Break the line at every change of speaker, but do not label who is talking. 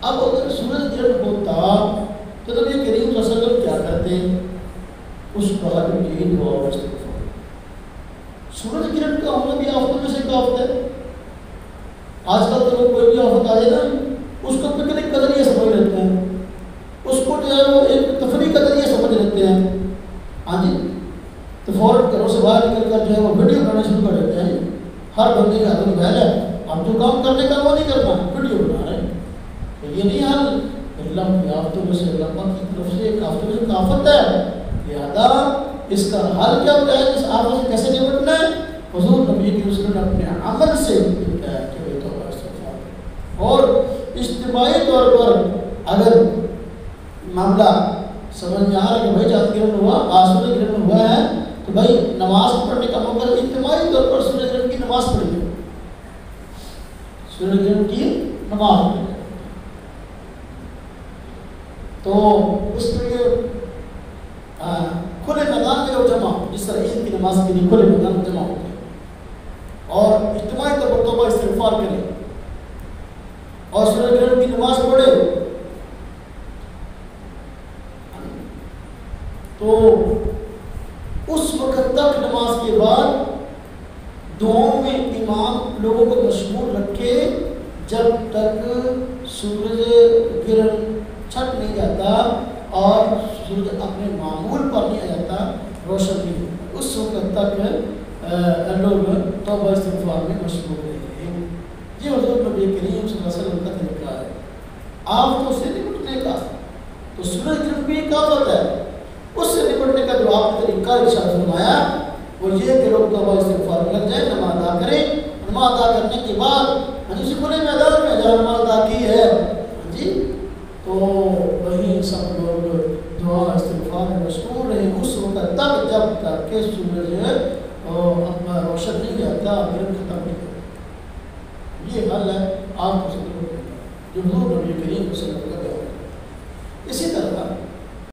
اب اگر سورج گرہن ہوتا تو نبی کریم صلی اللہ علیہ وسلم کیا کرتے؟ اس کا یقین دعا و استغفار. سورج گرہن کا ہونا بھی آفتوں میں سے ایک آفت ہے. آج کل تو لوگ کوئی بھی آفت آ جائے نا اس کو پکنک کا ذریعہ سمجھ لیتے ہیں, اس کو جو ہے وہ ایک تفریح کا ذریعہ سمجھ لیتے ہیں. ہاں جی, تو فوراً گھروں سے باہر نکل کر جو ہے وہ ویڈیو بنانا شروع کر دیتے ہیں. ہر بندے کا ہاتھ میں موبائل ہے, اب جو کام کرنے کا وہ نہیں کرنا, ویڈیو بنا رہے ہیں. تو یہ نہیں حل, اللہ کی آفتوں میں سے اللہ پاک کی طرف سے ایک آفتوں میں سے آفت ہے. لہٰذا اس کا حل کیا ہوتا ہے, اس آفت سے کیسے نمٹنا ہے؟ حضور نبی کی رسول نے اپنے عمل سے بتایا کہ توبہ استغفار. اور اجتماعی طور پر اگر معاملہ سمجھ میں آ رہا ہے کہ بھائی چاند گرہن ہوا, آسمان گرہن ہوا ہے, تو بھائی نماز پڑھنے کا موقع اجتماعی طور پر سورج گرہن کی نماز پڑھی ہے, سورج گرہن کی نماز پڑھی. تو اس لیے کھلے میدان میں لوگ جمع ہو, جس طرح عید کی نماز کے لیے کھلے میدان میں جمع ہوتے ہیں, اور اجتماعی طور پر توبہ استغفار کریں اور سورج گرہن کی نماز پڑھے. تو اس وقت تک نماز کے بعد دعاؤں میں امام لوگوں کو مشغول رکھے جب تک سورج گرہن چھٹ نہیں جاتا اور سورج اپنے معمول پر نہیں آ جاتا, روشن نہیں ہوتا, اس وقت تک لوگ توبہ استغفار میں مشغول رہتے ہیں. یہ حضور نبی کریم صلی اللہ علیہ وسلم کا طریقہ ہے آفتوں سے نمٹنے کا. تو سورج گرہن بھی ایک آفت ہے, اس سے نمٹنے کا جو آپ نے طریقہ ارشاد فرمایا وہ یہ کہ لوگ توبہ استغفار میں لگ جائیں, نماز ادا کریں. نماز ادا کرنے کے بعد جس کھلے میدان میں جہاں نماز ادا کی ہے جی, تو وہیں سب لوگ دعا استغفار میں مشغول رہے اس وقت تک جب تک کہ سورج اپنا روشن نہیں جاتا, گرہن ختم نہیں ہوتا. یہ حل ہے آپ کو جو حضور نبی کریم صلی اللہ علیہ وسلم کا بیان ہے. اسی طرح